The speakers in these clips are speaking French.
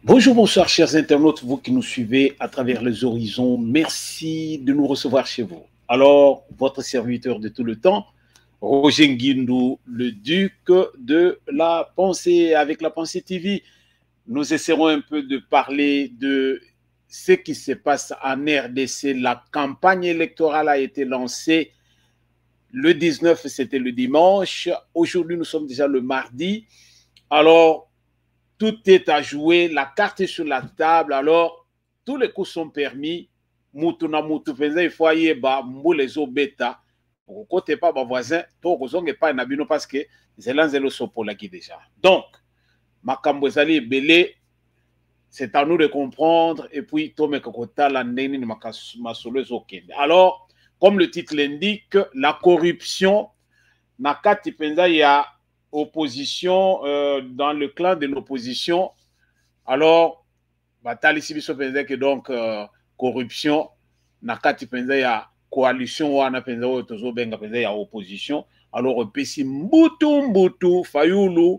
Bonjour, bonsoir, chers internautes, vous qui nous suivez à travers les horizons. Merci de nous recevoir chez vous. Alors, votre serviteur de tout le temps, Roger Nguindou, le duc de la pensée, avec la pensée TV. Nous essaierons un peu de parler de ce qui se passe en RDC. La campagne électorale a été lancée le 19, c'était le dimanche. Aujourd'hui, nous sommes déjà le mardi. Alors, tout est à jouer, la carte est sur la table, alors tous les coups sont permis. Mutuna mutu penza il faut aller ba les bêta. Pour côté pas ba voisin, to kozonge pas na bino parce que zelanzelo sopola qui déjà. Donc, makambo ezali belé, c'est à nous de comprendre et puis to mekokota la ndeni ni masolo ezokende. Alors, comme le titre l'indique, la corruption na kati penza ya opposition, dans le clan de l'opposition. Alors, batali sibiso penza que donc corruption na kati penza ya coalition wana penza oyo tozo benga penza ya opposition. Alors pesi Mbutu Fayulu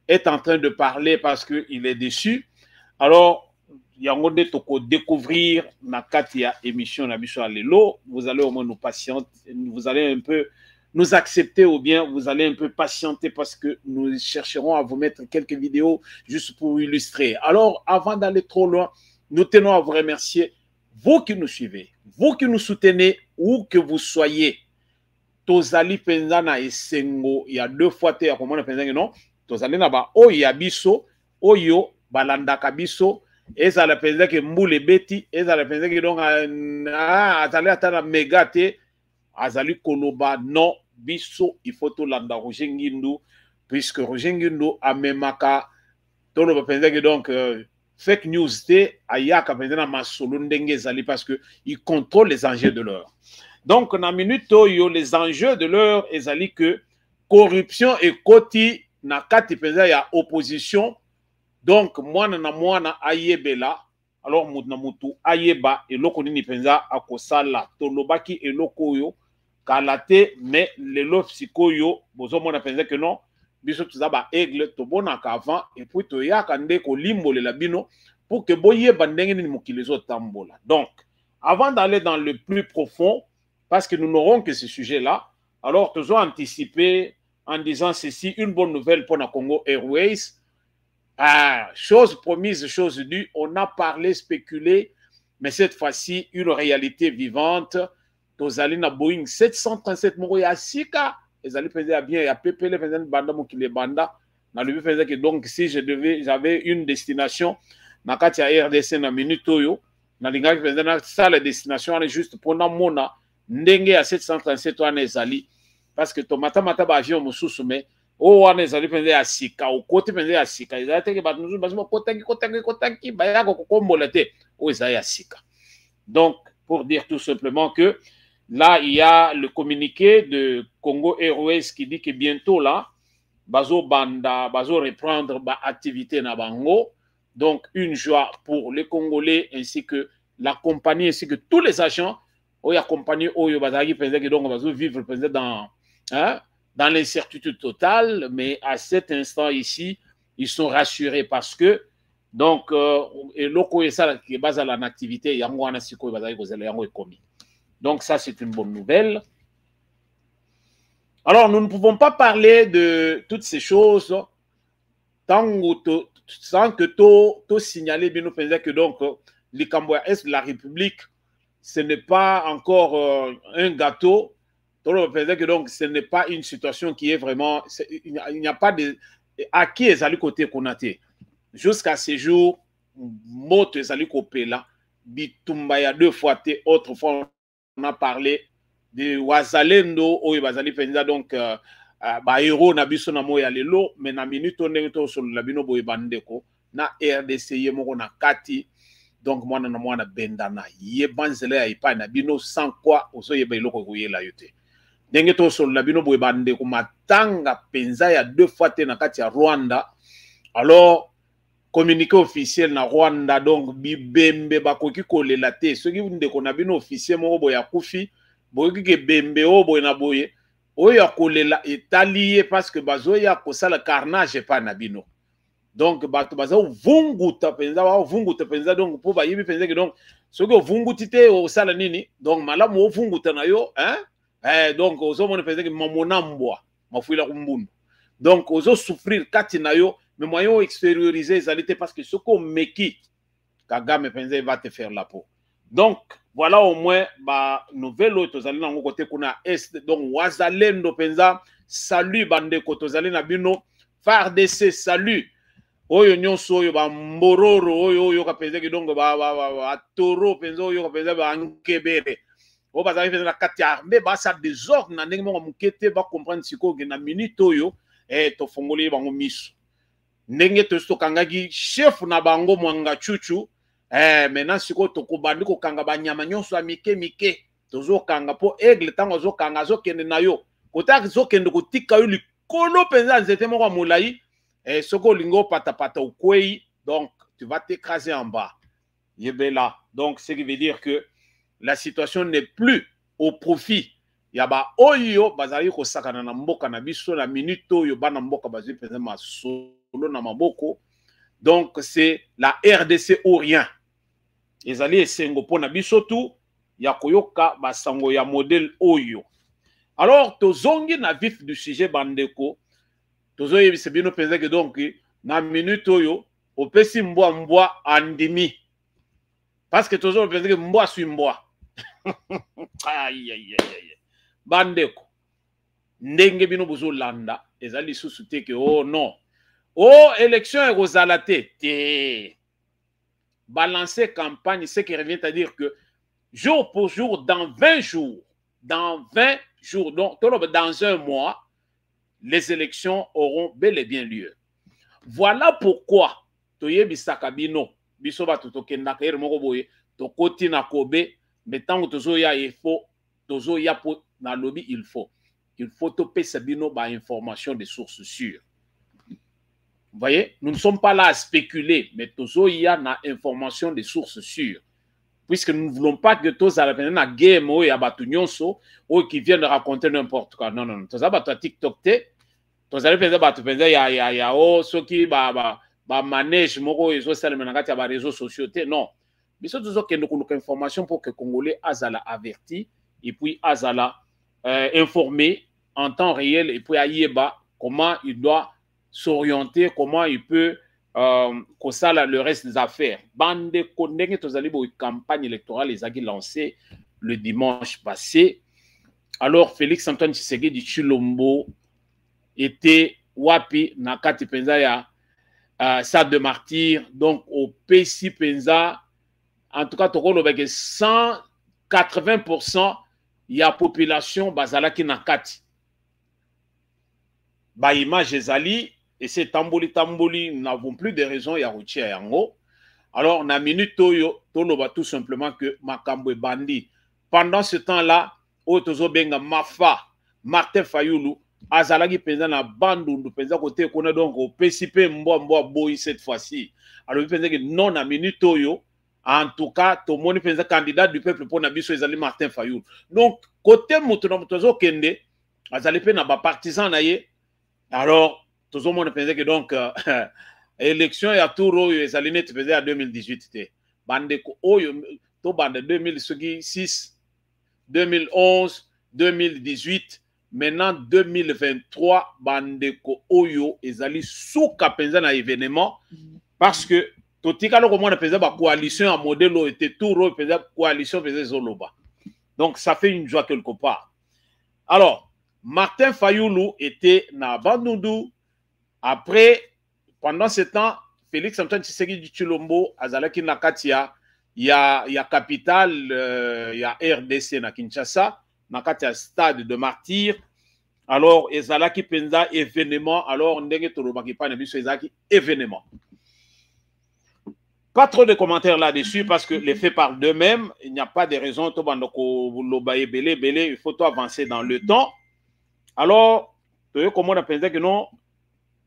est en train de parler parce que il est déçu. Alors yango nde toko découvrir na kati ya émission na biso lelo, vous allez au moins nous patienter, vous allez un peu nous accepter ou bien vous allez un peu patienter parce que nous chercherons à vous mettre quelques vidéos juste pour illustrer. Alors, avant d'aller trop loin, nous tenons à vous remercier, vous qui nous suivez, vous qui nous soutenez, où que vous soyez. Tozali penzana esengo, il y a deux fois, comment on appelle non? Tozali na ba oyabiso, oyo, balandaka biso, ezala penza ke mbule beti, ezala penza ke donc, azali atana megate, azali koloba non biso il faut to landa Roger Nguindou puisque Roger Nguindou amemaka to lo penza que donc fake news te ayaka penza na masolo ndenge ezali parce que il contrôle les enjeux de l'heure. Donc na minute yo les enjeux de l'heure ezali que corruption et koti na kati penza ya opposition. Donc mwana na mwana ayebela. Alors mutu na mutu ayeba eloko nini penza akosala tolobaki eloko yo kalate mais lelo sikoyo bozo mona penza que non biso tuza ba aigle to bonaka avant et puis to yaka nde ko limbolela bino pour que boyeba ndenge nini mokili zo tambola. Donc avant d'aller dans le plus profond parce que nous n'aurons que ce sujet là, alors toujours anticiper en disant ceci, une bonne nouvelle pour la Congo Airways. Chose promise, chose due, on a parlé, spéculé, mais cette fois-ci, une réalité vivante. Tozali na Boeing 737 moko ya sika, ezali penza bien ya pepele penza banda mokile banda. Na lebi penza que donc si j'avais une destination na kati ya RDC na minute oyo, na lingaki penza na ça la destination est juste pour na mona ndenge ya 737 wana ezali parce que tomata mata ba avion mosusu mais o wana ezali penza ya sika o kote penza ya sika ezali te ke ba nous bazima kotangi ba ya ko kombola te o ezali ya sika. Donc pour dire tout simplement que là, il y a le communiqué de Congo Airways qui dit que bientôt, là, bazo reprendre l'activité na bango. Donc, une joie pour les Congolais ainsi que la compagnie, ainsi que tous les agents. Oh, la compagnie, oh, bazaki pensait que donc bazo vivre dans l'incertitude totale. Mais à cet instant ici, ils sont rassurés parce que donc, et loko et ça qui est basé à l'activité, yango wana siko bazaki kozela yango ekomi. Donc ça, c'est une bonne nouvelle. Alors, nous ne pouvons pas parler de toutes ces choses sans que tout signaler bien nous pensons que donc l'Ikamboya Est de la République, ce n'est pas encore un gâteau. Tout le monde pense que donc ce n'est pas une situation qui est vraiment, il n'y a pas de à qui est allé côté Konaté. Jusqu'à ce jour, moto est allé côté là, bitumba ya deux fois té, autrefois on a parlé de Wazalendo oyo bazali penza donc ba héros na biso na moya lelo mais na minute on to sur la bino boye bandeko na RDC ye moko na kati donc mwana na mwana bendana ye banzele ya ipa na bino sans quoi oso ye ba iloko kuyela yote ndenge to sur la bino boye bandeko matanga penza ya deux fois te na kati ya Rwanda. Alors communiqué officiel na Rwanda donc bibembe bakoki kolela te soki ndeko na bino officiel moko boya kufi boyoki ke bembe o boye na boye oyo akolela etaliye parce que bazoya kosala carnage pa na bino. donc bato baza vunguta penza ba vunguta penza donc po ba yibi penza que donc ce que vungutite au sala nini donc malamu o vunguta na yo hein donc ozo mona penza que mamona mbwa mafuila kumbundu donc ozo souffrir kati na yo mais moyen extérioriser ezalité parce que ce qu'on meki Kagame penza va te faire la peau. Donc voilà au moins ba nouvelle tozali na côté kuna est donc wazalendo penza salut bande ko tozali na bino FARDC salut oyo nyonso oyo ba mbororo oyo ka penza ki donc ba toro penza oyo ka penza ba nkebere o bazali penza na kati armée ba sa désordre na ndenge mo mukete ba comprendre siko ke na minute oyo to fongoli bango miso ndenge to kangaki chef na bango mwanga chuchu maintenant siko to kobandi ko kanga ba nyama nyonso ya mike tozo kanga po aigle tango zo kanga zo kende na yo kota zo kende ko tika yo likolo penza nzete moko molai soko lingo pata ukwei donc tu vas t'écraser en bas yebela donc ce qui veut dire que la situation n'est plus au profit ya ba oyo bazali ko sakana na mboka na biso na minute oyo bana mboka bazali penza masolo na maboko donc c'est la RDC ou rien ezali esengo pona biso tu ya koyoka basango ya modèle oyo. Alors tozongi na vif du sujet bandeko tozo yebisa bino penza que donc na minute oyo opesi mbwa andimi parce que tozo penza que mbwa sui mbwa aïe bandeko ndenge bino bozo landa ezali susu te que oh non oh élection ekozala te balancer campagne, ce qui revient à dire que jour pour jour, dans 20 jours, donc dans un mois, les élections auront bel et bien lieu. Voilà pourquoi Toye Bisakabino, Bisoba Tutokenda Kair Mokoboye, Tokoti Nakobe, mais tant que Tozoya il faut, Tozoya pour na lobby il faut topé Sabino par information des sources sûres. Vous voyez, nous ne sommes pas là à spéculer, mais toujours il y a une information des sources sûres. Puisque nous ne voulons pas que tous à la fin de game ou qui viennent de raconter n'importe quoi. Non. Tous à TikTok, tous à il y a ceux qui manègent les réseaux sociaux. Non. Mais c'est toujours qu'il y a une information pour que les Congolais azala avertis et puis azala informés en temps réel et puis ayeba comment il doit s'orienter, comment il peut le reste des affaires. Bande Kondenge tozali bo campagne électorale les a lancé le dimanche passé. Alors Félix Antoine Tshisekedi Tshilombo était wapi nakati penza ya Stade de Martyr, donc au PC penza en tout cas tokolo beke 180% ya population bazalaki nakati. Ba image ezali et c'est tamboli, nous n'avons plus de raison ya routier yango. Alors, na minute toyo, toloba tout simplement que makambo bandi. Pendant ce temps-là, otozo benga Mafa, Martin Fayoulou, azalaki penza na bandundu penza côté qu'on a donc au PCP mboa boy cette fois-ci. Alors, il pensa que non na minute toyo, en tout cas, tout le monde pensa candidat du peuple pour nabiso ezali Martin Fayoulou. Donc, côté motozo kende, azali pe na ba partisan na ye. Alors, tout le monde pensait que donc élection et à tout royo les alignés tu faisais à 2018 bande ko oyo to bande 2006 2011 2018 maintenant 2023 bande ko oyo ezali souka penza na événement parce que totika lo comment on faisait ba coalition en modèle était tout royo faisait coalition faisait zoloba donc ça fait une joie quelque part. Alors Martin Fayoulou était na Bandundu. Après, pendant ce temps, Félix Antoine Tshisekedi Tshilombo, azalaki na kati ya capitale, ya RDC na Kinshasa, na kati ya Stade de Martyr. Alors, ezalaki penza événement, alors ndenge tolobaki pa na biso ezalaki événement. Pas trop de commentaires là-dessus parce que les faits parlent d'eux-mêmes, il n'y a pas de raison, il faut avancer dans le temps. Alors, comment on a pensé que non?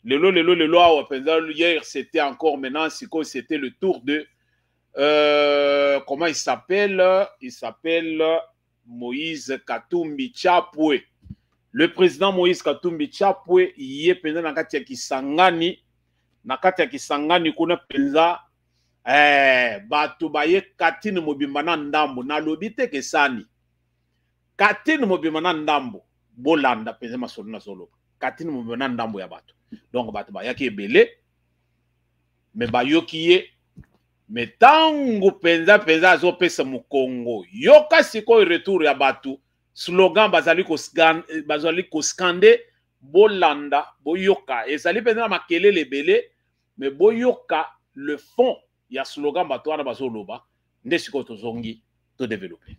Hier, c'était encore maintenant, c'était le tour de comment il s'appelle? Il s'appelle Moïse Katumbi Tshapwe. Le président Moïse Katumbi Tshapwe, il est pendant la Kisangani na kati ya Kisangani kuna penza bato baye Katine mobimba na ndambo na lobite kesani Katine mobimba na ndambo bolanda penza masolo na solo Katine mobimba na ndambo ya bato donc bato bayaki ebele me bayoki ye me tango penza azopesa mukongo yoka sikoyo retour ya bato slogan bazali koskande bolanda boyoka ezali penza na makelele ebele me boyoka le fond ya slogan bato wana bazoloba nde sikoyo tozongi to développer.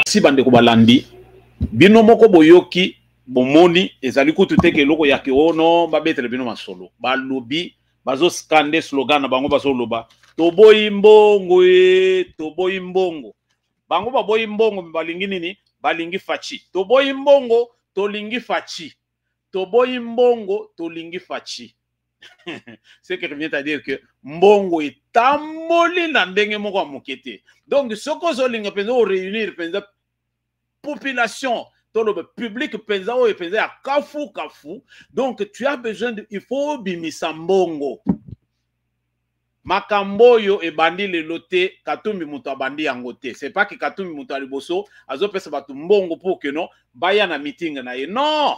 Si bande ko balandi bino moko boyoki bomoni ezali kutu teke loko ya keono babetere bino masolo balobi bazo skande slogan na bango bazoloba toboyi mbongo toboyi mbongo bango baboyi mbongo balingi nini balingi fachi toboyi mbongo tolingi fachi toboyi mbongo tolingi fachi. Ce qui revient à dire que mbongo etamoli na ndenge moko ya mokete donc soko zolinga penza o réunir penza population dans le public penza o penza ya kafu donc tu as besoin de il faut bimisa mbongo makamboyo ebandi le loté Katumbi muto abandi yango te c'est pas que Katumbi muto aliboso azopesa batu mbongo pour que non baya na meeting na ye non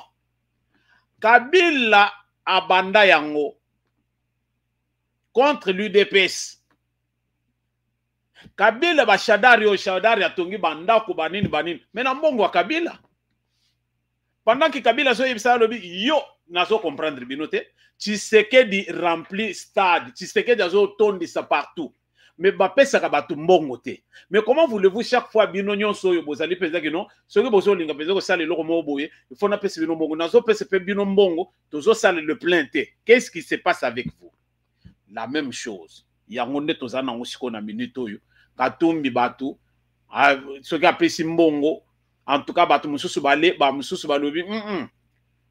Kabila abanda yango contre l'UDPS. Kabila ba shadari atongi bandako banini. Mais na mbongo wa Kabila. Pendant que Kabila so yebisa lobi yo nazo comprendre binote. Tshisekedi rempli stade. Tshisekedi azo tondisa partout. Mais ba pesa ka batu mbongo te. Mais comment voulez-vous chaque fois bino nyonso yo bozali penza que non? Soki bozo linga penza ko sala loko mo boye, il faut na pesa bino mbongo. Nazo pesa pe bino mbongo, tozo sala le plein te. Qu'est-ce qui se passe avec vous? La même chose. Yango nde tozana ngosiko na minute oyo. Katumbi batu, soki apesi mbongo, en tout cas batu mususu bale, ba mususu balobi,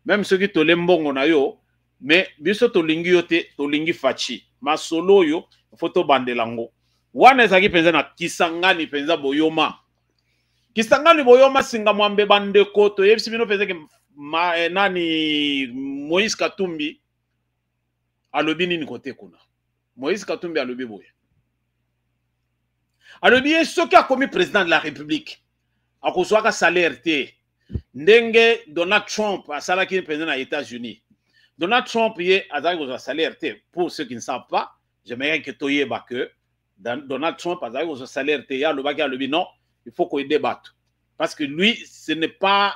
même soki tole mbongo na yo, mais biso tolingi yo te, tolingi fachi. Masolo yo, foto bandelango. Wana ezaki penza na Kisangani penza boyoma. Kisangani boyoma singa mwambe bandeko to yebisi bino penza ke nani Moïse Katumbi alobi nini kote kuna. Moïse Katumbi alobi boye. Alobi soki akomi président de la République akozwaka salaire te. Ndenge Donald Trump asalaki président na États-Unis. Donald Trump ye azaki kozwa salaire te. Pour ceux qui ne savent pas, j'aimerais que toyeba que Donald Trump azaki kozwa salaire te. Ya lobaki alobi non, il faut qu'on débatte. Parce que lui, ce n'est pas...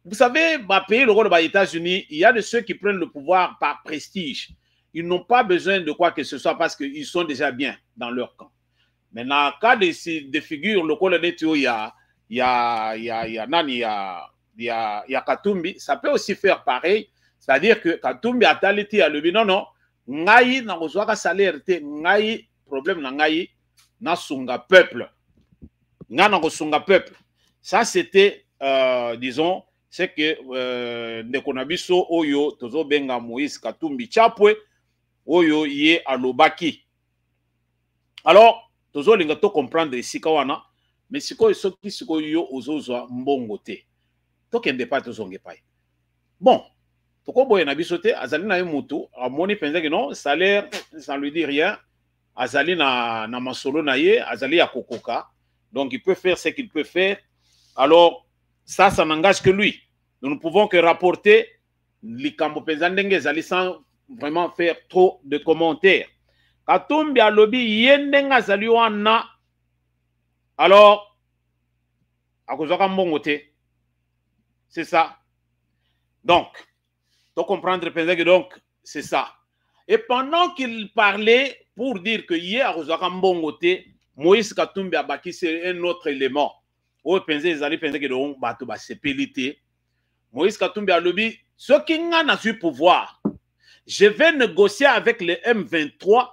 Vous savez, bah, pays le rôle des États-Unis, il y a de ceux qui prennent le pouvoir par prestige. Ils n'ont pas besoin de quoi que ce soit parce qu'ils sont déjà bien dans leur camp. Maintenant, cas de figures, le rôle des il y a Katumbi, ça peut aussi faire pareil. C'est-à-dire que Katumbi a taliti à lui, non, ngai na kozwaka salaire te, ngai problème na ngai na sunga peuple. Nga na kosunga peuple. Ça, c'était, disons, c'est que Nekonabiso Oyo, Tozo Benga Moïse Katumbi Chapwe, Oyo Ye Alobaki. Alors, Tozo Lingato comprendre ici Kawana, mais Siko Soki Siko Yo Ozozo Mbongote. Tokende pas Tozonge Pai. Bon, Toko Boye Nabisote, Azalina Emutu, Amoni Penza que non, salaire, ça ne lui dit rien. Azali na Masolo Naye, Azali à Kokoka. Donc, il peut faire ce qu'il peut faire. Alors, ça n'engage que lui. Nous ne pouvons que rapporter les Kambopezandenge Zali sans vraiment faire trop de commentaires. Katumbi a lobby Yendenga Zaliwana. Alors, à cause de c'est ça. Donc, tu comprendre, donc, c'est ça. Et pendant qu'il parlait pour dire que hier, Moïse Katumbi a bâti un autre élément. Moïse Katumbi a dit, ce qui n'a eu pouvoir, je vais négocier avec le M23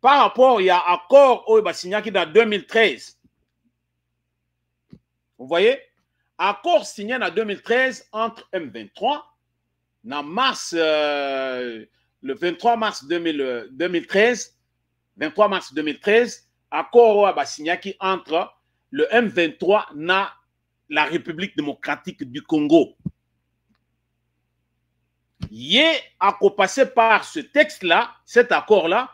par rapport à l'accord qui a signé en 2013. Vous voyez? Accord signé en 2013 entre M23, mars, le 23 mars 2013, 23 mars 2013, accord qui a signé entre le M23 et la République démocratique du Congo. Il a passé par ce texte-là, cet accord-là,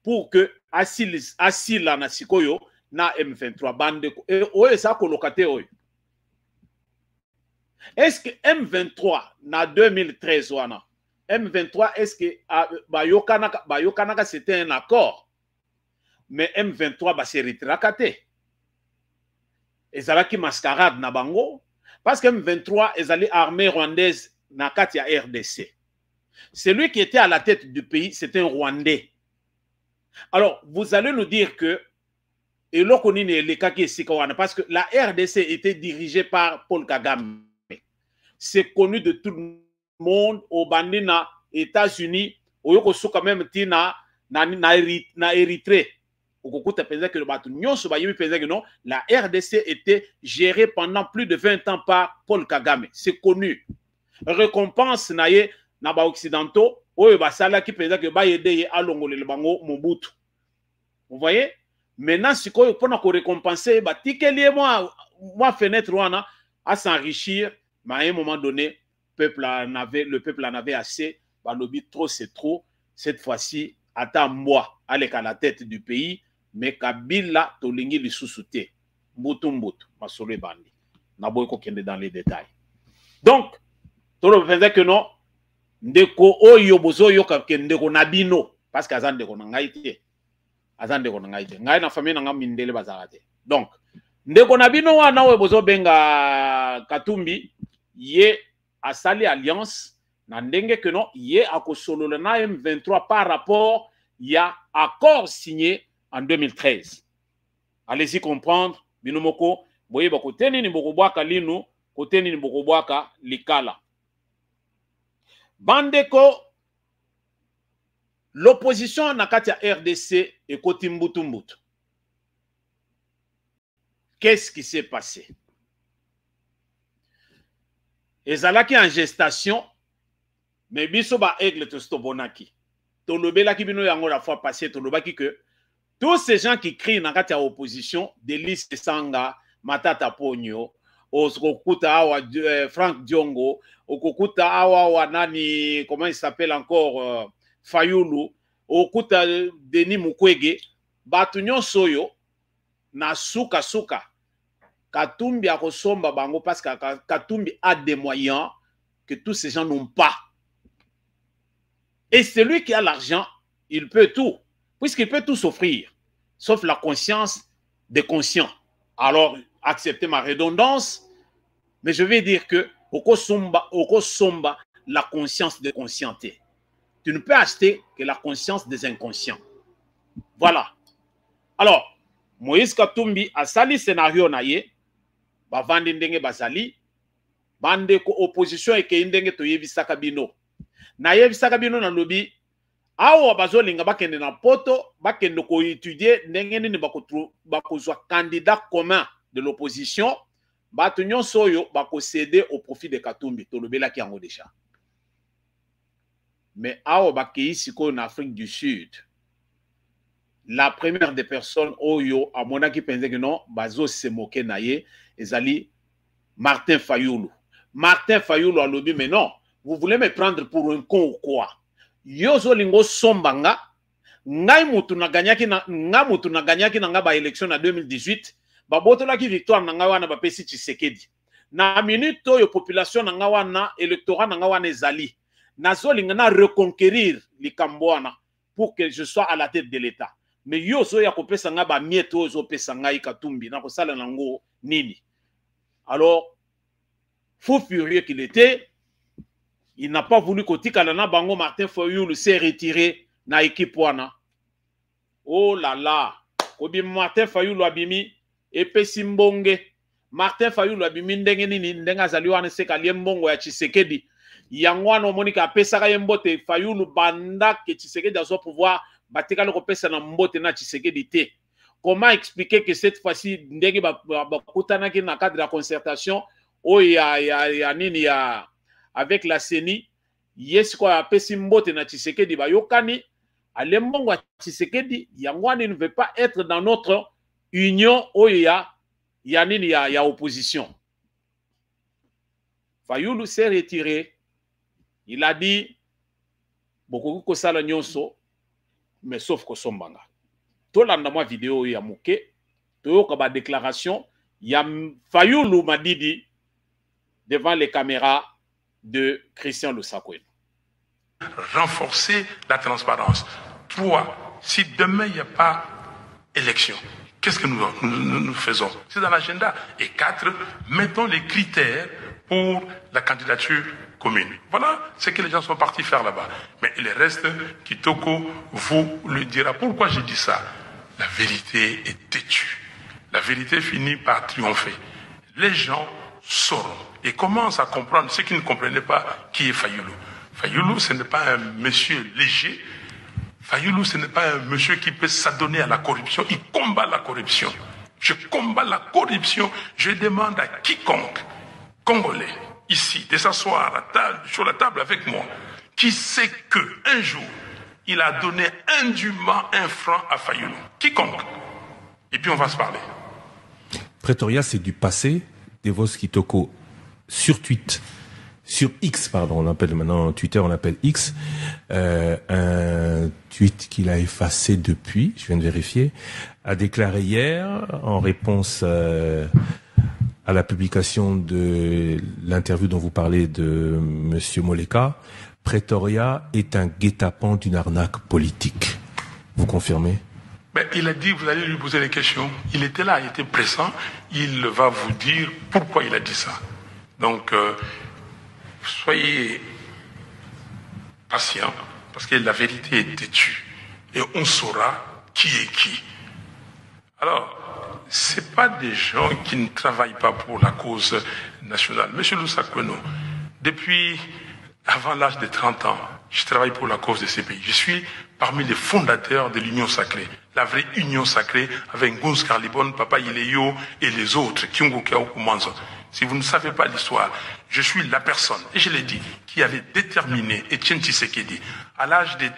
pour que Asila na Sikoyo na M23 bande et ça colocate. Est-ce que M23 na 2013 wana M23 est-ce que Bayokanaka c'était un accord, mais M23 ba se retracaté. Ezalaki mascarade na bango parce que M23 ezali armée rwandaise na katia RDC. Celui qui était à la tête du pays, c'était un Rwandais. Alors, vous allez nous dire que parce que la RDC était dirigée par Paul Kagame. C'est connu de tout le monde au Bandina, États-Unis, au Yokosuka même na Érythrée. La RDC était gérée pendant plus de 20 ans par Paul Kagame. C'est connu. Récompense naye na ba occidentaux oyo basala ki penza que ba aider à longolele bango Mobutu. Vous voyez? Maintenant si ko pona ko récompenser ba tikeli moi fenêtre wana à s'enrichir, mais à un moment donné le peuple en avait assez, ba lobby trop c'est trop. Cette fois-ci attends moi avec à la tête du pays, mais Kabila tolingi lisusuté. Mbutu masolo bandi. Na boy ko kende dans les détails. Donc tout le monde que non, ndeko oyo bozo yoka ke ndeko nabino parce que azan ndeko nangaite. Azan ndeko nangaite. Ngai na famille nanga mindele bazarate. Donc ndeko nabino wana oyo bozo benga Katumbi ye asali alliance na ndenge que non ye akosolola na M23 par rapport ya accord signé en 2013. Allez-y comprendre binomoko boye bakoteni ni bokobwaka linu koteni ni bokobwaka likala. Bandeko, l'opposition na katia RDC et Kotimbutumbutu. Qu'est-ce qui s'est passé? Ezalaki en gestation, mais biso ba aigle to stobonaki. Tolobelaki bino yango la fois passée, tolobaki que tous ces gens qui crient na katia opposition, Delis Sanga, Matata Pogno, Okokuta awa Frank Diongo, Okokuta awa wanani, comment il s'appelle encore, Fayulu, Okuta Denis Mukwege, Batunyon Soyo, na suka. Katumbi a resomba bango parce que Katumbi a des moyens que tous ces gens n'ont pas. Et celui qui a l'argent, il peut tout, puisqu'il peut tout s'offrir, sauf la conscience des conscients. Alors, acceptez ma redondance, mais je vais dire que Oko somba la conscience des conscientés. Tu ne peux acheter que la conscience des inconscients. Voilà. Alors, Moïse Katumbi a sali scénario naye, ba vandi ndenge bazali, bande ko opposition et ke ndenge to yebisaka bino. Na yebisaka bino na lobi, awa bazolinga bakende na poto, bakende ko étudier ndenge nini bakozwa candidat commun de l'opposition, batunyon soyo bako céder au profit de Katumbi, to lobela ki yango déjà. Mais awa bakei siko en Afrique du Sud, la première des personnes oyo a monaki pense que non, bazo se moquer naye, ezali Martin Fayulu. Martin Fayulu a lobby, mais non, vous voulez me prendre pour un con ou quoi? Yozo lingo sombanga, ngai mutu na ganyaki na nga ba élection en 2018, ba botola ki victoire na nga wana ba pesi Tshisekedi. Na minute oyo population na nga wana électorat na nga wana ezali. Nazo linga na reconquérir likambo wana pour que je sois à la tête de l'État. Mais yozo ya kopesa nga ba mieto ozo pesa ngai Katumbi na kosala nango nini? Alors, fou furieux qu'il était, il n'a pas voulu kotika na bango. Martin Fayoulou s'est retiré na équipe wana. Oh là là, obi Martin Fayoulou abimi epesi mbonge. Martin Fayoulou abimi ndenge nini ndenga zali wana seka liembongo ya Tshisekedi. Yangwana omonika apesaka yembote Fayoulou banda ke Tshisekedi azo pouvoir batika loko pesa na mbote na Tshisekedi te. Comment expliquer que cette fois-ci ndenge bakutanaki na cadre de la concertation o ya nini ya avec la CENI yes quoi apesi mbote na Tshisekedi bayokani alembongo ya Tshisekedi yangwana ne veut pas être dans notre union o ya nini ya opposition. Fayoulou s'est retiré. Il a dit beaucoup ko sala nyonso mais sauf ko sombanga. Tolanda moi vidéo ya muke toyoka ba déclaration ya Fayoulou Madidi devant les caméras de Christian Lusakwe. Renforcer la transparence. 3. Si demain il n'y a pas élection, qu'est-ce que nous faisons? C'est dans l'agenda. Et 4. Mettons les critères pour la candidature commune. Voilà ce que les gens sont partis faire là-bas. Mais le reste, Kitoko vous le dira. Pourquoi je dis ça? La vérité est têtue. La vérité finit par triompher. Les gens sauront et commencent à comprendre ceux qui ne comprenaient pas qui est Fayoulou. Fayoulou, ce n'est pas un monsieur léger. Fayoulou, ce n'est pas un monsieur qui peut s'adonner à la corruption. Il combat la corruption. Je combats la corruption. Je demande à quiconque congolais ici de s'asseoir sur la table avec moi qui sait qu'un jour il a donné indûment 1 franc à Fayoulou. Quiconque. Et puis on va se parler. Pretoria, c'est du passé. Devos Kitoko sur X, pardon, on appelle maintenant Twitter, on appelle X, un tweet qu'il a effacé depuis, je viens de vérifier, a déclaré hier, en réponse à la publication de l'interview dont vous parlez de Monsieur Moleka, Pretoria est un guet-apens d'une arnaque politique. Vous confirmez? Mais il a dit, vous allez lui poser des questions. Il était là, il était pressant. Il va vous dire pourquoi il a dit ça. Donc, soyez patient, parce que la vérité est têtue. Et on saura qui est qui. Alors, ce pas des gens qui ne travaillent pas pour la cause nationale. Monsieur Lusakweno, depuis avant l'âge de 30 ans, je travaille pour la cause de ces pays. Je suis parmi les fondateurs de l'Union Sacrée, la vraie Union Sacrée, avec Nguns Karlibon, Papa Ileyo et les autres, Kyungu Okumanzo. Si vous ne savez pas l'histoire, je suis la personne, et je l'ai dit, qui avait déterminé Etienne Tshisekedi, à l'âge de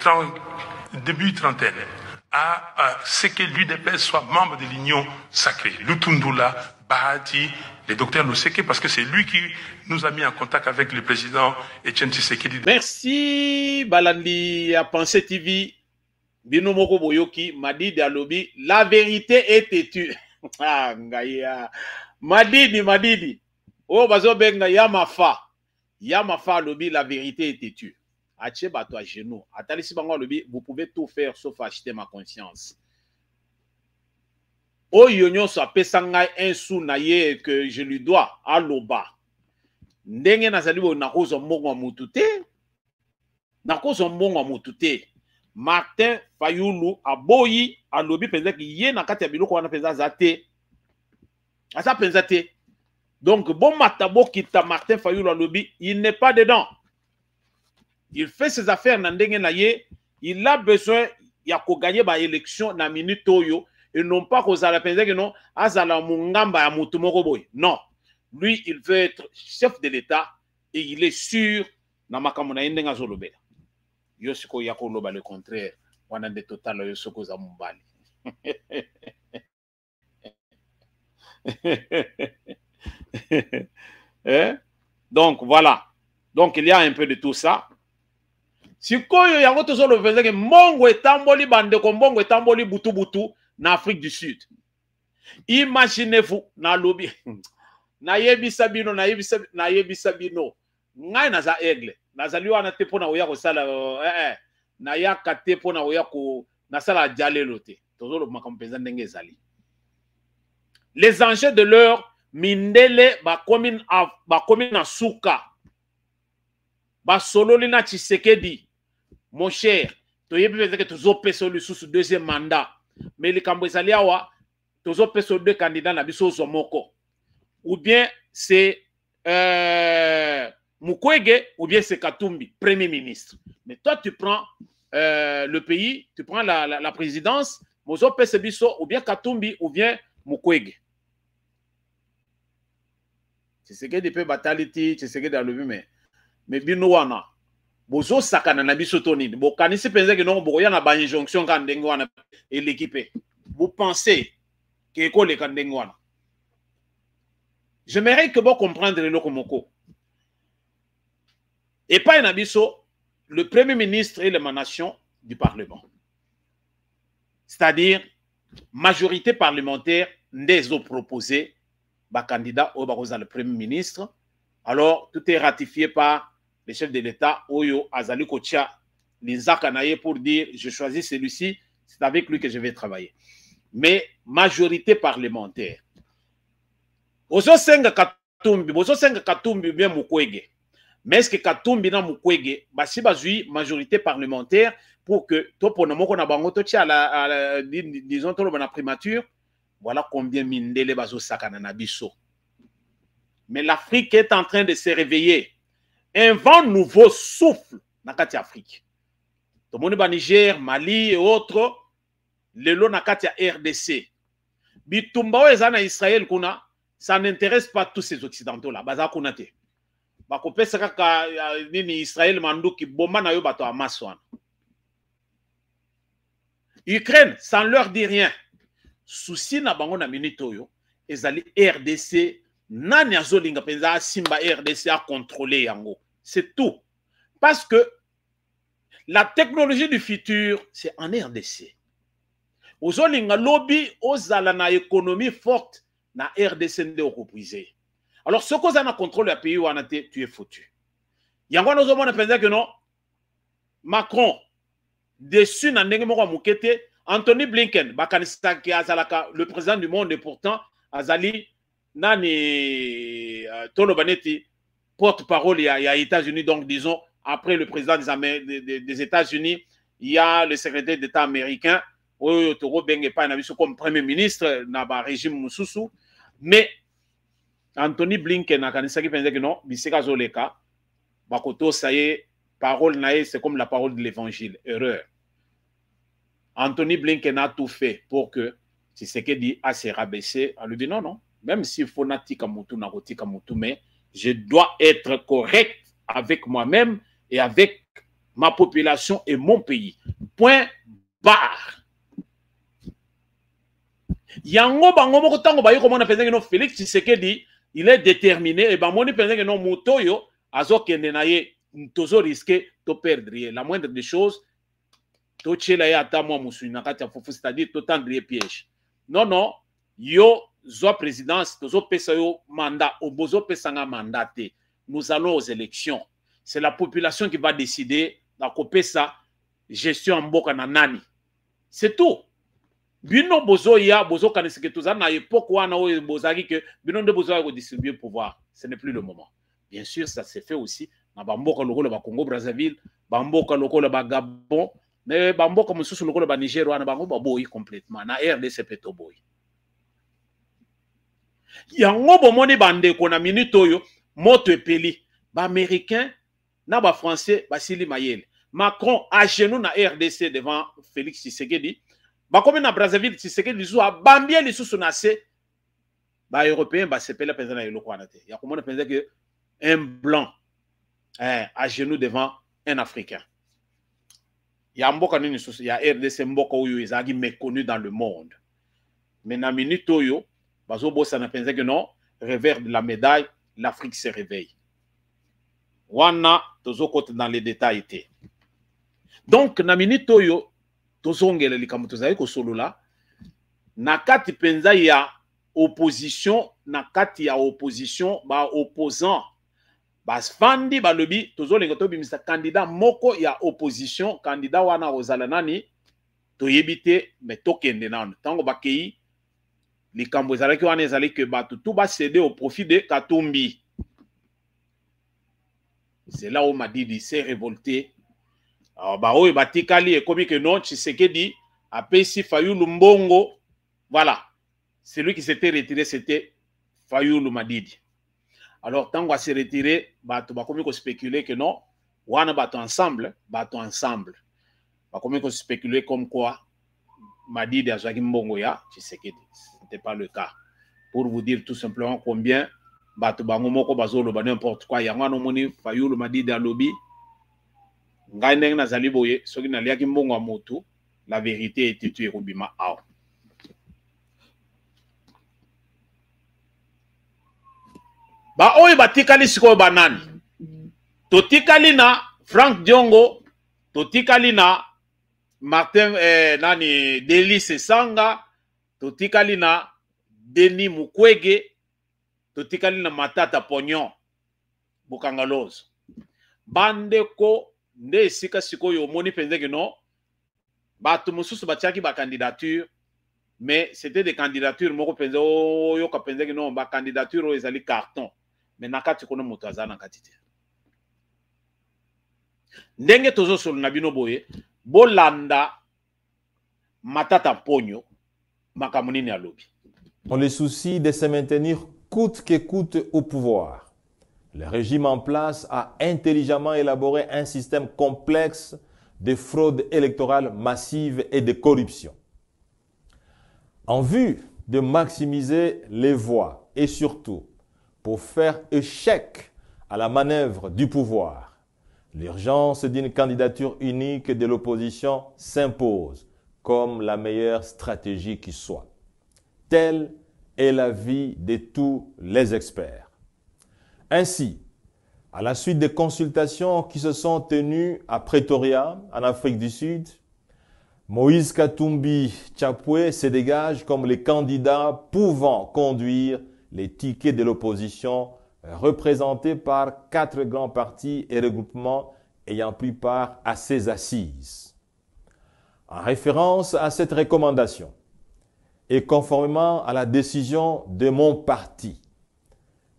début trentaine, à ce que l'UDPS soit membre de l'Union Sacrée. Lutundula, Bahati, le docteur Luseke, parce que c'est lui qui nous a mis en contact avec le président Etienne Tshisekedi. Merci, Balandi, à Pensée TV, Binomoko Boyoki, Madidi Alobi, la vérité est têtue. Ah, Ngaya. Madidi. Oh, Bazo Benga, Yamafa. Yamafa Alobi, la vérité est têtue. Ache bato à genoux. Atalisi Bango Alobi, vous pouvez tout faire sauf acheter ma conscience. Oh, Yonyon soit pesanga un sou naye que je lui dois à l'oba. Ndenge nazalibo na kozo mbongo mutute. Na kozo mbongo mutute. Martin Fayoulou aboyi alobi penza ki ye na kati ya biloko wana penza zate. Asa penza te. Donc bon matabo kita Martin Fayoulou alobi, il n'est pas dedans. Il fait ses affaires na ndenge na ye, il a besoin ya ko gagner ba élection na minute oyo. Et non pas qu'on a pensé que non, azala mungamba ya mutu moko boy. Non. Lui, il veut être chef de l'État et il est sûr na makambo na yendenga zolobela. Yo siko yako loba le contraire. Wana de total yo soko za mumbali. Donc voilà. Donc il y a un peu de tout ça. Sikoyo yango to solo faisait que mongo etamboli bande ko mongo etamboli butu butu en Afrique du Sud. Imaginez-vous, na lobby, na yebisa bino, ngai na za aigle, na za liwa na te pona oya ko sala, na ya kate pona oya ko, na sala jale lote, tozolo makampenza ndenge zali. Les enjeux de l'heure, mindele ba commune na suka. ba solo lina Tshisekedi mon cher to yebi peut que tozo peso le sous deuxième mandat mais les kambwezali awa tozo peso deux candidats na biso zomoko ou bien c'est Mukwege ou bien c'est Katumbi premier ministre. Mais toi tu prends le pays, tu prends la présidence, mozo peso biso ou bien Katumbi ou bien Mukwege. C'est ce que depuis bataliti, c'est ce que dans le but mais bino wana bozo sakana na biso tonini bo kanisi penza que non boya na ba injonction kan ndenge wana et l'équipe. Vous pensez que ko le kan ndenge wana. J'aimerais que vous compreniez le Komoko. Et pas un abisso, le premier ministre et l'émanation du Parlement. C'est-à-dire, majorité parlementaire des eaux proposées, bah, candidat au Baroza le premier ministre. Alors, tout est ratifié par le chef de l'État, Oyo Azali Kocha, Linzakanaye, pour dire je choisis celui-ci, c'est avec lui que je vais travailler. Mais majorité parlementaire. Ozo senga Katumbi bien Mukwege. Mais est-ce que Katumbi na Mukwege basi bazui majorité parlementaire pour que topono moko na bango to tia disons to na primature voilà combien mindele bazo sakana na biso. Mais l'Afrique est en train de se réveiller. Un vent nouveau souffle na kati Afrique. To moni ba Niger, Mali et autres lelo na kati RDC. Bitumba ezana Israël kuna ça n'intéresse pas tous ces occidentaux-là. Baza kunate. Bakope saka nini Israël manduki bomba na yo bato amaswan. Ukraine, ça ne leur dit rien. Souci na bango na minito yo, ezali RDC, nani azolinga penza simba RDC a contrôler yango. C'est tout. Parce que la technologie du futur, c'est en RDC. Ozolinga lobby, ozala na économie forte. Na RDC de reprisé. Alors, ce qu'on a un contrôle du pays où on a été, tu es foutu. Il y a un autre qui que non. Macron, dessus, dans le Anthony Blinken, le président du monde, et pourtant, Azali, Nani, Tolo Banetti, porte-parole, il y a États-Unis, donc disons, après le président des États-Unis, il y a le secrétaire d'État américain, comme premier ministre dans le régime Moussoussou. Mais Anthony Blinken a dit que non, Biseka Zoleka, Bakoto, ça y est, parole naïe, c'est comme la parole de l'évangile. Erreur. Anthony Blinken a tout fait pour que si ce qu'il dit à se rabaisser, elle lui dit non, non, même s'il faut natika mutu, narotika mutu, mais je dois être correct avec moi-même et avec ma population et mon pays. Point barre. Yango bango moko tango bayo komona penza que Félix Tshisekedi il est déterminé et bamoni penza que non motoyo azo kende na ye tozo risquer to perdre la moindre des choses to chela ya ata moi musu na kati fofu c'est-à-dire to tendre piège. Non non, yo zo présidence tozo pesa yo mandat obozo pesa nga mandaté. Nous allons aux élections. C'est la population qui va décider la kopesa gestion en mboka na nani. C'est tout. Bino bozo ya bozo kanisike tuza na époque wana o bozaki que bino de bozo ya distribuer le pouvoir. Ce n'est plus le moment. Bien sûr, ça s'est fait aussi na bamboka lokolo ba Congo Brazzaville, bamboka lokolo ba Gabon, mais bamboka mususu lokolo ba Niger wana bango ba boyi complètement na RDC peto boyi. Yango bomoni bande ko na minute oyo moto epeli ba américain na ba français ba sili mayele. Macron à genoux na RDC devant Félix Tshisekedi. Comme na Brazzaville, si c'est que les gens bambien les sous sonacé, bah européen bah c'est pas la personne à l'éloquence. Il y a comment on pense que un blanc à genoux devant un africain. Il y a mboka nini sous, il y a RDC mboka où ils sont méconnus dans le monde. Mais na minute oyo, bazo bossa na pense que non, revers de la médaille, l'Afrique se réveille. Wana tozo côté dans les détails. Donc na minute oyo tozongela likambo tozali ko solo la na kati penza ya opposition na kati ya opposition ba opposant bas fandi ba lobi tozolenga to bimisa candidat moko ya opposition candidat wana ozala nani to yebite mais tokende nano tango bakei likambo ezalaki wana ezali ke bato tout ba céder au profit de Katumbi. C'est là où Madidi s'est révolté. Alors, bah, oui, bah, Tikali et comme que non, Tshisekedi a payé Fayulu Mbongo. Voilà. Celui qui s'était retiré, c'était Fayulu Madidi. Alors, tant qu'on s'est retiré, bah, tu vas comme spéculer que non, on a ensemble, ensemble. Bah, comme spéculer comme quoi Madidi a joué Mbongo ya Tshisekedi. Ce n'était pas le cas. Pour vous dire tout simplement combien bato bango moko bazolo ba n'importe quoi yango no moni Fayulu Madidi a lobby ngai ndenge nazali boye soki naliaki mbongo ya motu la vérité était tuée Rubima awa ba oyo batikali sikoyo banani totikali na Frank Diongo totikali na Martin nani Delice Sanga totikali na Denis Mukwege totikali na Matata Pognon Bukangalozo bandeko nde esika sikoyo omoni penze que non bato mosusu batiaki ba candidature mais c'était des candidatures moko penze oyo ka penze que non ba candidature oyo ezali carton mais nakati kono moto azana kati te ndenge tozo solo na bino boye bolanda Matata Pognon makamunini ya lobi. Ont le souci de se maintenir coûte que coûte au pouvoir. Le régime en place a intelligemment élaboré un système complexe de fraude électorale massive et de corruption. En vue de maximiser les voix et surtout pour faire échec à la manœuvre du pouvoir, l'urgence d'une candidature unique de l'opposition s'impose comme la meilleure stratégie qui soit. Telle est l'avis de tous les experts. Ainsi, à la suite des consultations qui se sont tenues à Pretoria, en Afrique du Sud, Moïse Katumbi Chapwe se dégage comme le candidat pouvant conduire les tickets de l'opposition représentés par 4 grands partis et regroupements ayant pris part à ces assises. En référence à cette recommandation, et conformément à la décision de mon parti,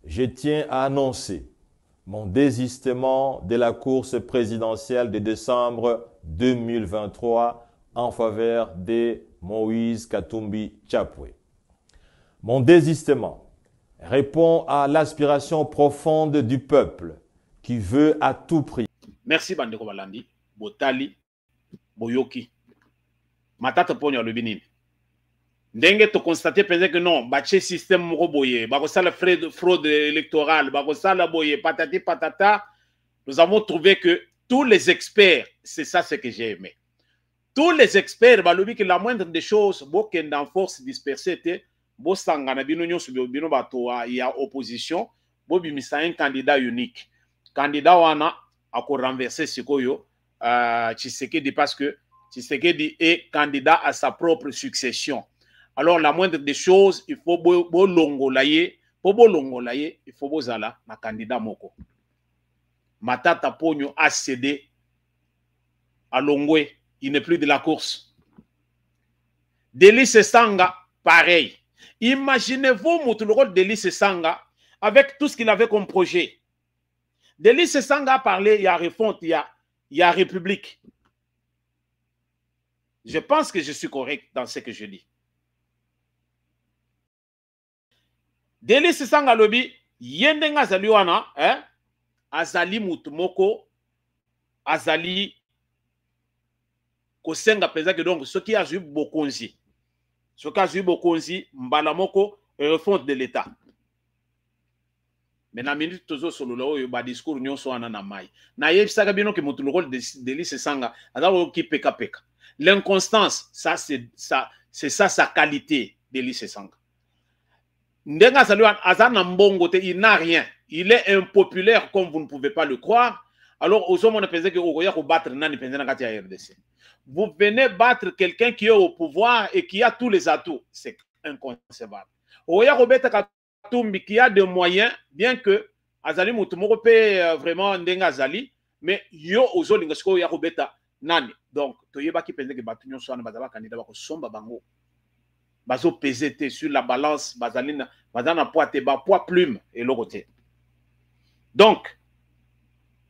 je tiens à annoncer mon désistement de la course présidentielle de décembre 2023 en faveur de Moïse Katumbi Chapwe. Mon désistement répond à l'aspiration profonde du peuple qui veut à tout prix. Merci Bandeko Balandi, Botali, Boyoki. Matata Pognon le binini. Ndenge to constater peut-être que non, baché système moko boye, bako sala fraude électorale, bako sala boye, patati patata. Nous avons trouvé que tous les experts, c'est ça ce que j'ai aimé. Tous les experts, balobi que la moindre des choses, boken dans force dispersée était, bo sangana bino nyonso bino bato ya opposition, bo bimisa un candidat unique. Candidat wana ako renverser sikoyo Tshisekedi parce que Tshisekedi est candidat à sa propre succession. Alors, la moindre des choses, il faut bolongolaye. Pour bolongolaye, il faut bozala na candidat moko. Matata Pognon a cédé à Longwe. Il n'est plus de la course. Delice Sanga, pareil. Imaginez-vous le rôle de Delice Sanga avec tout ce qu'il avait comme projet. Delice Sanga a parlé, il y a refonte, il y a République. Je pense que je suis correct dans ce que je dis. Delice Sanga lobi yendenga azali wana azali mutu moko azali kosenga peza que donc ce qui a eu bokonzi mbala moko refonte de l'état. Mais na minute tozo solo la oyo ba discours nyonso wana na mai na yebisaka bino ke mutu le rôle de Delice Sanga azali ki peka peka. L'inconstance, ça c'est ça sa qualité, Delice Sanga. Ndenga Saluan Azana Mbongote, il n'a rien. Il est impopulaire comme vous ne pouvez pas le croire. Alors, au sommet, on a pensé que vous allez battre Nani Penzana à RDC. Vous venez battre quelqu'un qui est au pouvoir et qui a tous les atouts. C'est inconcevable. Oya Robeta Katumbi qui a des moyens, bien que Azali Moutumoro paie vraiment Ndenga Azali, mais yo ozo lingasko ya Robeta Nani. Donc, toyeba qui pense que Batunyo soit un candidat à Somba Bango. Bazo pesé sur la balance, bazana poids plume et l'autre côté. Donc,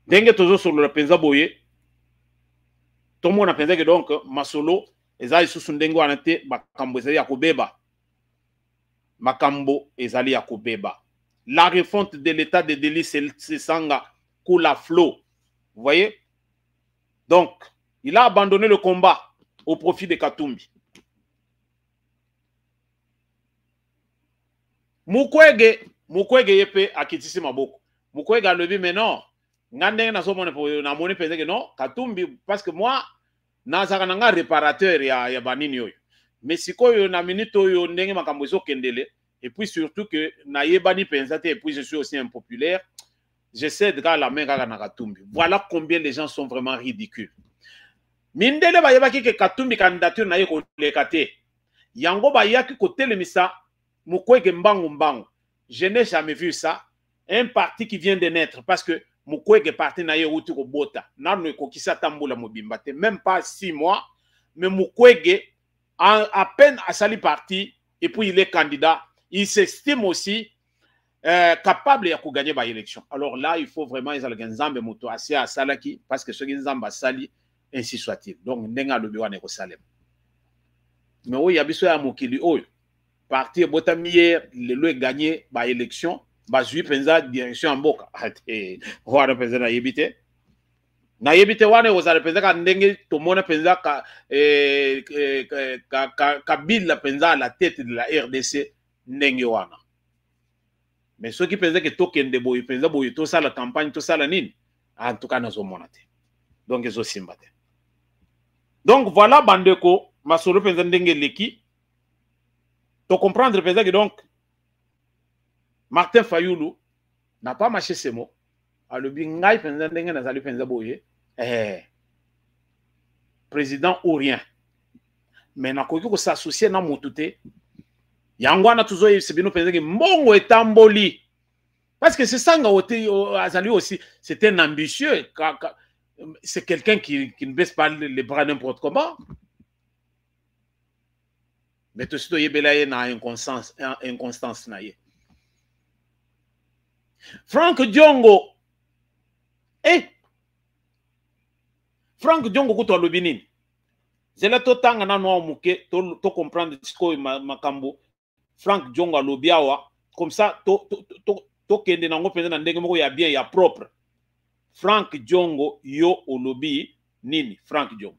Denge tozo sur le penza boye. Tout le monde a pensé que donc masolo ezali susu ndenge wana te makambo ezali ya kobeba. Makambo ezali ya kobeba. La refonte de l'état de délit c'est sanga coule flot. Vous voyez? Donc, il a abandonné le combat au profit de Katumbi. Mukwege yepe akitisi maboko. Mukwege a levé mais non. Ngandenge na so na moni pensé que non, Katumbi parce que moi nazaka nanga réparateur ya banini yoyo. Mais sikoyo na minute oyo ndenge makambo zo kendele et puis surtout que na yebani pensate et puis je suis aussi impopulaire. J'essaie de garder la main na Katumbi. Voilà combien les gens sont vraiment ridicules. Mindele ba yebaki que Katumbi candidature na ye ko lekate. Yango ba yaki ko telemisa Mukwege mbangu. Je n'ai jamais vu ça. Un parti qui vient de naître parce que Mukwege parti na ye uti ko bota. Nanu ko kisa tambula mobimba te. Même pas 6 mois. Mais Mukwege à peine a sali parti et puis il est candidat. Il s'estime aussi capable de gagner par élection. Alors là, il faut vraiment ils ont nzambe moto assez à salaki parce que ce qui nzamba sali ainsi soit-il. Donc ndenga le bureau neko salem. Mais oui, yabiso ya mokili oyo. Parti botamier le lo gagné par élection, ba jui penza direction en boka. Wana penza na yebite. Na yebite wana ozala penza ka ndenge to mona penza Kabila penza à la tête de la RDC ndenge wana. Mais ceux qui pensaient que token de boy pensaient boy tout ça la campagne tout ça la nini en tout cas nous sommes monate. Donc ils ont simbaté. Donc voilà bandeko masolo penza ndenge leki. To comprendre penza que donc Martin Fayoulou n'a pas marché ces mots. A le bingai penza ndenge na zali penza boy président ou rien. Mais na koki ko s'associer na motute. Yangwana tuzo sebino penza que mbongo etamboli. Parce que c'est ça Azali aussi, c'est un ambitieux. C'est quelqu'un qui ne baisse pas les bras n'importe comment. Mais tout ce qui est na inconstance na ye. Frank Diongo. Frank Diongo kuto lobinini. Zela to tanga na no muke to comprendre ce que makambo Frank Diongo lobiawa comme ça to kende nango penza na ndenge moko ya bien ya propre. Frank Diongo yo olobi nini Frank Diongo.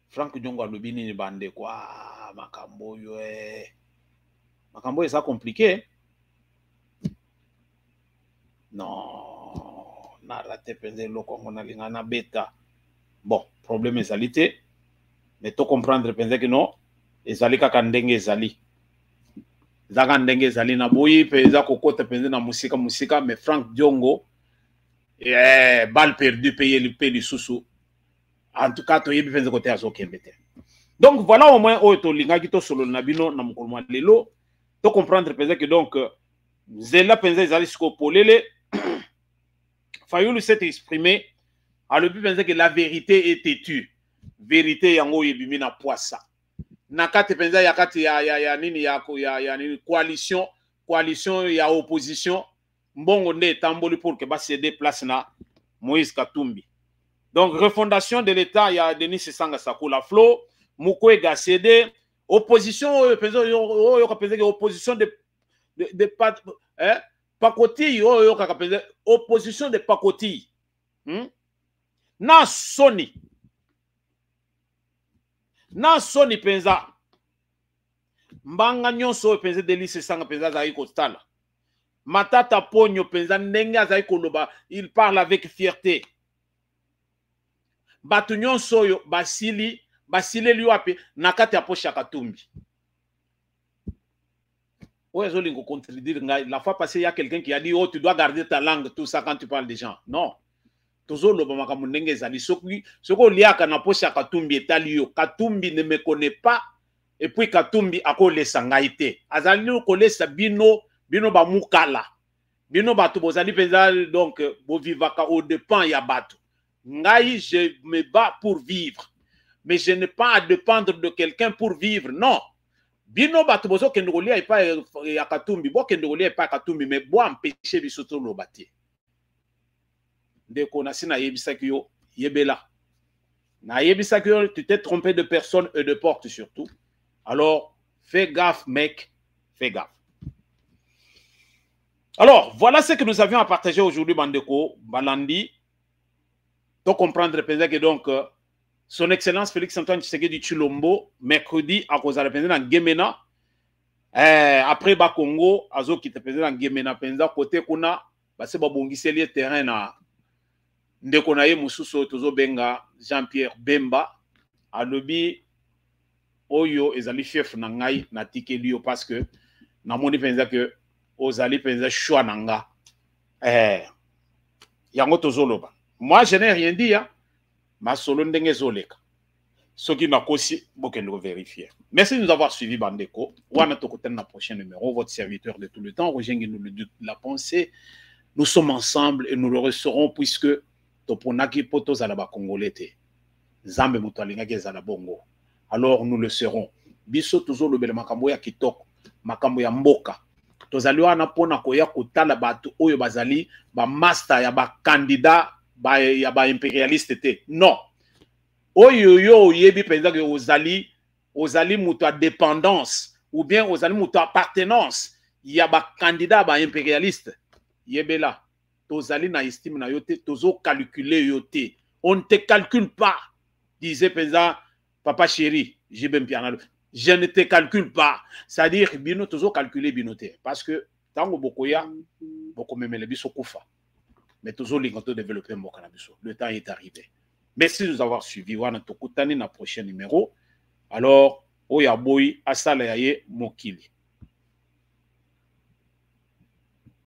Frank Diongo alobi nini bande kwa makambo yo makambo ça compliqué. Non, na raté penza lo kongo na linga na beta. Bon, problème ezalité. Mais to comprendre penza que non, ezali kaka ndenge ezali. Zaka ndenge zali na boyi peza kokota penza na musika mais Frank Diongo balle perdue payer le pays du sous. En tout cas to yebi penza côté azo kembete. Donc voilà au moins to linga kito solo na bino na mukolo lelo to comprendre penza que donc zela penza ezali siko polele Fayoulou s'est exprimé a le but penza que la vérité est têtue. Vérité yango yebimi na poissa. Nakate penza yakati ya nini ya nini coalition ya opposition mbongo nde tamboli pour que ba céder place na Moïse Katumbi. Donc refondation de l'état ya Denis Sanga Sakula Flo Mukwege cédé opposition penza yo penza que opposition de pakoti yo penza opposition de pakoti na Sony penza mbanga nyonso penza Denis Sanga penza za ikostala Matata Ponyo penza ndenge azali koloba il parle avec fierté batu nyonso yo basili liwape nakati ya poche ya Katumbi. Ouais, je vais contredire. La fois passée, il y a quelqu'un qui a dit oh, tu dois garder ta langue, tout ça quand tu parles des gens. Non. Katumbi ne me connaît pas et puis Katumbi a collé sangaïté. Azali collé sa bino ba mukala. Bino batu bozali peza donc bo vivaka au dépend ya batu. Ngai je me bats pour vivre. Mais je n'ai pas à dépendre de quelqu'un pour vivre. Non. Bino bato bozo kende kolia epa ya Katumbi, bo kende kolia epa Katumbi, mais bo empêcher biso to lobate. Ndeko na sina yebisaki yo yebela. Na yebisaki yo, tu t'es trompé de personne et de porte surtout. Alors, fais gaffe mec, fais gaffe. Alors, voilà ce que nous avions à partager aujourd'hui, Bandeko, Balandi. Pour comprendre que donc, son Excellence Félix Antoine Tshisekedi Tshilombo, mercredi, à cause de la présidente Gemena, après Bakongo, Azo qui était président Gemena, Penza, côté Kuna, c'est Babongisi le terrain na Ndekonaye Moussousou Tozo Benga, Jean-Pierre Bemba, à l'obi, Oyo, ezali fief na ngai na tike liyo parce que, na moni penza que, Ozali penza choix nanga. Yango Tozo Loba. Moi, je n'ai rien dit, hein. Ma solo ndenge zoleka. Ce qui n'a qu'aussi, bon, que nous vérifier. Merci de nous avoir suivis, Bandeko. On a tout le prochain numéro, votre serviteur de tout le temps, Roger nous le dit la pensée. Nous sommes ensemble et nous le resterons puisque Toponaki Poto Zalaba Congolais. Zambe Moutalingaki Zalabongo. Alors nous le serons. Biso toujours le bel Makambo ya Kitoko, Makambo ya Mboka. Tozali wana pona koya kotala bato oyo bazali ba master ya ba candidat ya ba impérialiste te. Non. Oyo yo yebi penza que ozali muto a dépendance ou bien ozali muto appartenance ya ba candidat ba impérialiste. Yebela. Tozali na estime na yote, tozo calculer yote. On ne te calcule pas. Disait penza papa chéri, je ne te calcule pas. C'est-à-dire, bino toujours calculer binoté. Parce que, tant que bokoya, boko memele biso kufa. Mais toujours les gâteaux développer mon cannabis. Le temps est arrivé. Merci de nous avoir suivis. Wana tokutani na prochain numéro. Alors, oya boy, asala yaye mokili.